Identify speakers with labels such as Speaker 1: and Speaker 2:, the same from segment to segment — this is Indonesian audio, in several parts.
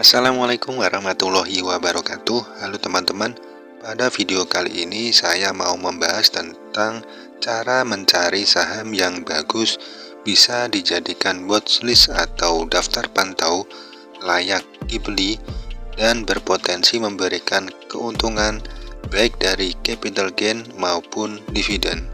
Speaker 1: Assalamualaikum warahmatullahi wabarakatuh. Halo teman-teman, pada video kali ini saya mau membahas tentang cara mencari saham yang bagus bisa dijadikan watchlist atau daftar pantau, layak dibeli dan berpotensi memberikan keuntungan baik dari capital gain maupun dividen.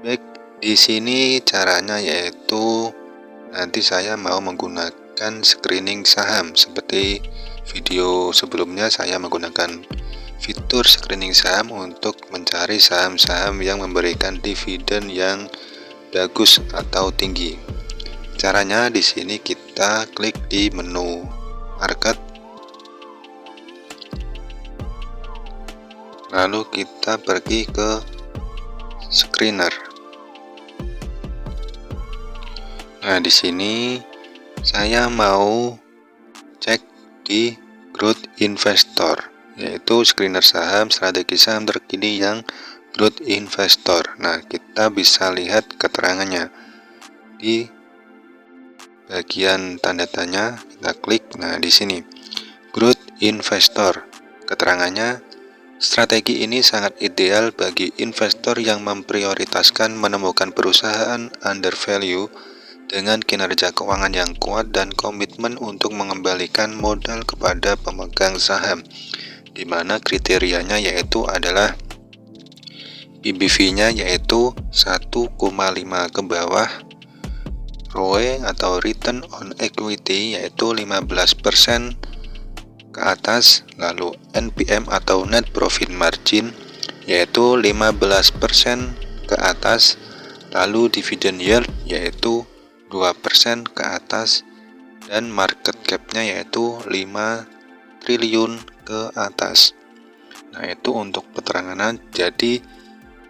Speaker 1: Baik, di sini caranya yaitu nanti saya mau menggunakan screening saham. Seperti video sebelumnya saya menggunakan fitur screening saham untuk mencari saham-saham yang memberikan dividen yang bagus atau tinggi. Caranya di sini kita klik di menu market, lalu kita pergi ke screener. Nah, di sini saya mau cek di Growth Investor, yaitu screener saham strategi saham terkini yang Growth Investor. Nah, kita bisa lihat keterangannya di bagian tanda tanya. Kita klik. Nah, di sini Growth Investor. Keterangannya, strategi ini sangat ideal bagi investor yang memprioritaskan menemukan perusahaan undervalue dengan kinerja keuangan yang kuat dan komitmen untuk mengembalikan modal kepada pemegang saham, di mana kriterianya yaitu adalah PBV-nya yaitu 1,5 ke bawah, ROE atau Return on Equity yaitu 15% ke atas, lalu NPM atau Net Profit Margin yaitu 15% ke atas, lalu Dividend Yield yaitu 2% ke atas, dan market cap-nya yaitu 5 triliun ke atas. Nah, itu untuk keterangan. Jadi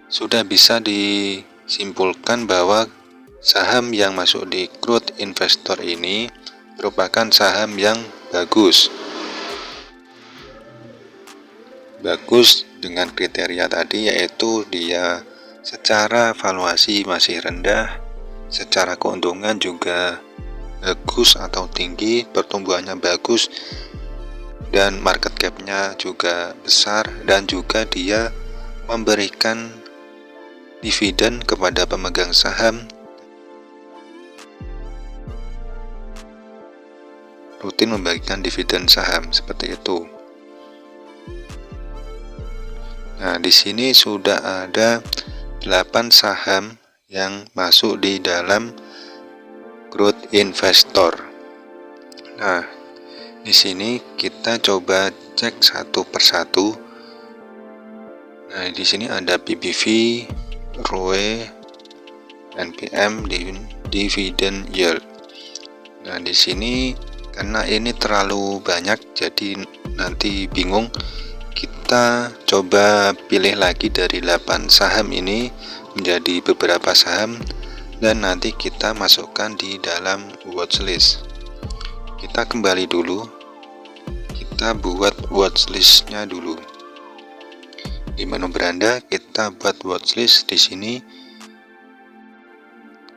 Speaker 1: sudah bisa disimpulkan bahwa saham yang masuk di Growth Investor ini merupakan saham yang bagus dengan kriteria tadi, yaitu dia secara valuasi masih rendah, secara keuntungan juga bagus atau tinggi, pertumbuhannya bagus, dan market cap-nya juga besar, dan juga dia memberikan dividen kepada pemegang saham, rutin membagikan dividen saham seperti itu. Nah, di sini sudah ada 8 saham yang masuk di dalam Growth Investor. Nah, di sini kita coba cek satu persatu. Nah, di sini ada PBV, ROE, NPM, Dividend Yield. Nah, di sini karena ini terlalu banyak, jadi nanti bingung. Kita coba pilih lagi dari 8 saham ini menjadi beberapa saham, dan nanti kita masukkan di dalam watchlist. Kita kembali dulu, kita buat watchlistnya dulu. Di menu beranda kita buat watchlist. Di sini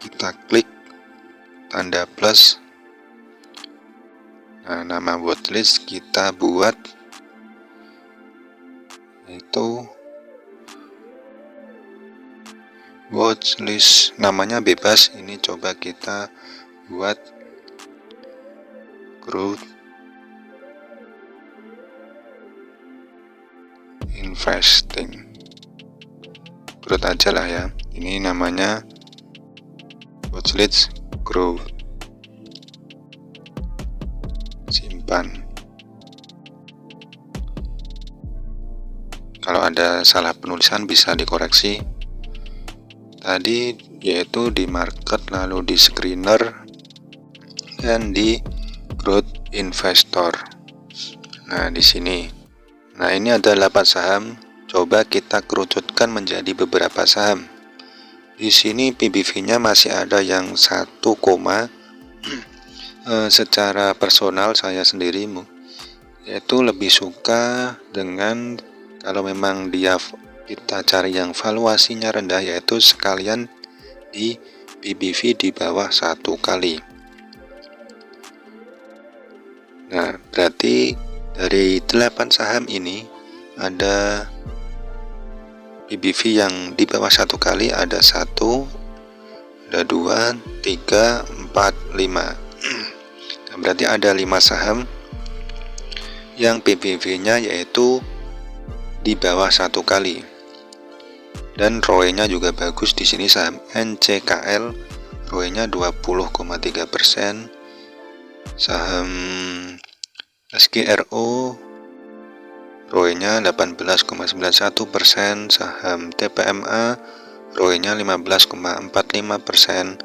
Speaker 1: kita klik tanda plus. Nah, nama watchlist kita buat itu watchlist, namanya bebas. Ini coba kita buat Growth Investing, Growth aja lah ya. Ini namanya watchlist Growth. Simpan. Kalau ada salah penulisan bisa dikoreksi. Tadi yaitu di market, lalu di screener, dan di Growth Investor. Nah, di sini. Nah, ini ada 8 saham. Coba kita kerucutkan menjadi beberapa saham. Di sini PBV-nya masih ada yang 1,1 Secara personal saya sendiri yaitu lebih suka dengan kalau memang kita cari yang valuasinya rendah, yaitu sekalian di PBV di bawah 1 kali. Nah, berarti dari 8 saham ini ada PBV yang di bawah 1 kali, ada 1, ada 2, 3, 4, 5. Nah, berarti ada 5 saham yang PBV-nya yaitu di bawah 1 kali. Dan ROE-nya juga bagus. Di sini saham NCKL ROE-nya 20,3%. Saham SGRO ROE-nya 18,91%, saham TPMA ROE-nya 15,45%,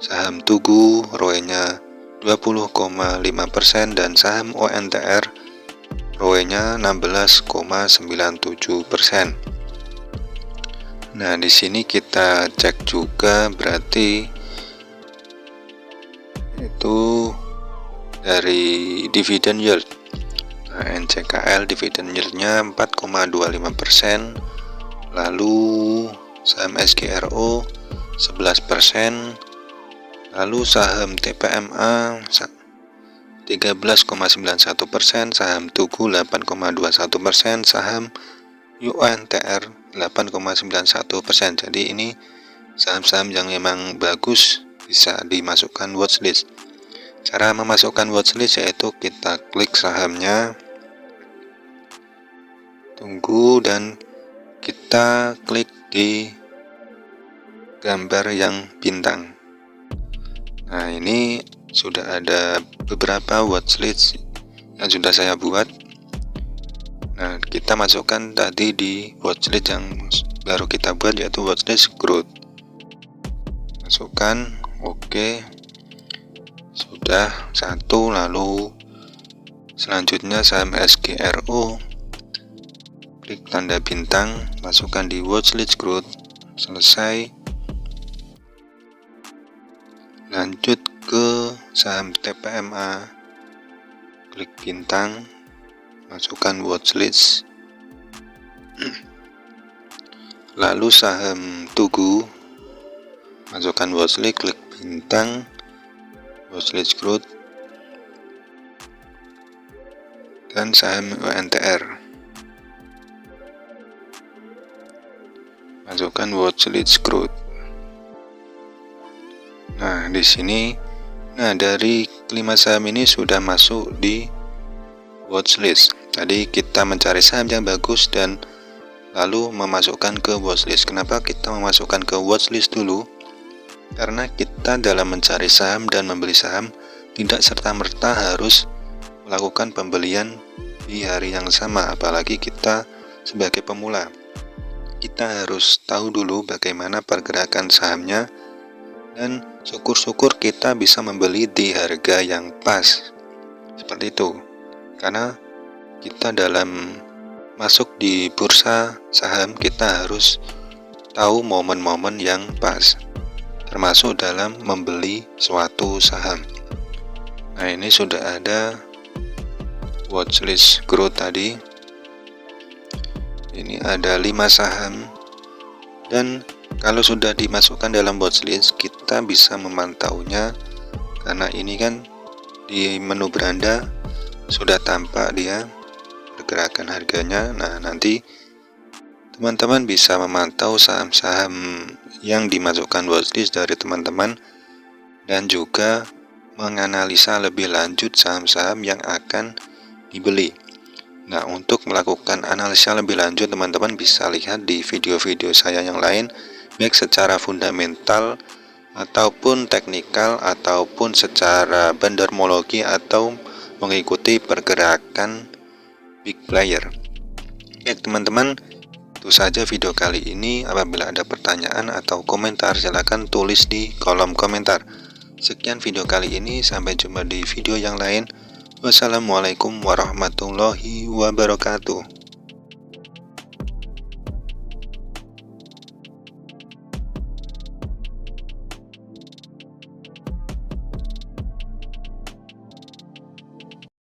Speaker 1: saham Tugu ROE-nya 20,5%, dan saham ONTR ROE-nya 16,97%. Nah, di sini kita cek juga berarti itu dari dividen yield. Nah, NCKL dividen yield-nya 4,25%, lalu saham SGRO 11%, lalu saham TPMA 13,91%, saham Tugu 8,21%, saham UNTR 8,91%. Jadi ini saham-saham yang memang bagus, bisa dimasukkan watchlist. Cara memasukkan watchlist yaitu kita klik sahamnya, tunggu, dan kita klik di gambar yang bintang. Nah, ini sudah ada beberapa watchlist yang sudah saya buat. Nah, kita masukkan tadi di watchlist yang baru kita buat, yaitu watchlist growth. Masukkan, oke. Sudah 1, lalu selanjutnya saham SGRO, klik tanda bintang, masukkan di watchlist growth, selesai. Lanjut ke saham TPMA, klik bintang, masukkan watchlist. Lalu saham Tugu, masukkan watchlist, klik bintang, watchlist growth, dan saham UNTR, masukkan watchlist growth. Nah, di sini, dari 5 saham ini sudah masuk di watchlist. Tadi kita mencari saham yang bagus dan lalu memasukkan ke watchlist. Kenapa kita memasukkan ke watchlist dulu? Karena kita dalam mencari saham dan membeli saham tidak serta-merta harus melakukan pembelian di hari yang sama, apalagi kita sebagai pemula. Kita harus tahu dulu bagaimana pergerakan sahamnya, dan syukur-syukur kita bisa membeli di harga yang pas. Seperti itu. Karena kita dalam masuk di bursa saham, kita harus tahu momen-momen yang pas, termasuk dalam membeli suatu saham. Nah, ini sudah ada watchlist growth tadi. Ini ada 5 saham, dan kalau sudah dimasukkan dalam watchlist, kita bisa memantaunya, karena ini kan di menu beranda sudah tampak dia pergerakan harganya. Nah, nanti teman-teman bisa memantau saham-saham yang dimasukkan watchlist dari teman-teman, dan juga menganalisa lebih lanjut saham-saham yang akan dibeli. Nah, untuk melakukan analisa lebih lanjut, teman-teman bisa lihat di video-video saya yang lain, baik secara fundamental ataupun teknikal ataupun secara bandarmologi atau mengikuti pergerakan big player. Baik teman-teman, itu saja video kali ini. Apabila ada pertanyaan atau komentar, silahkan tulis di kolom komentar. Sekian video kali ini, sampai jumpa di video yang lain. Wassalamualaikum warahmatullahi wabarakatuh.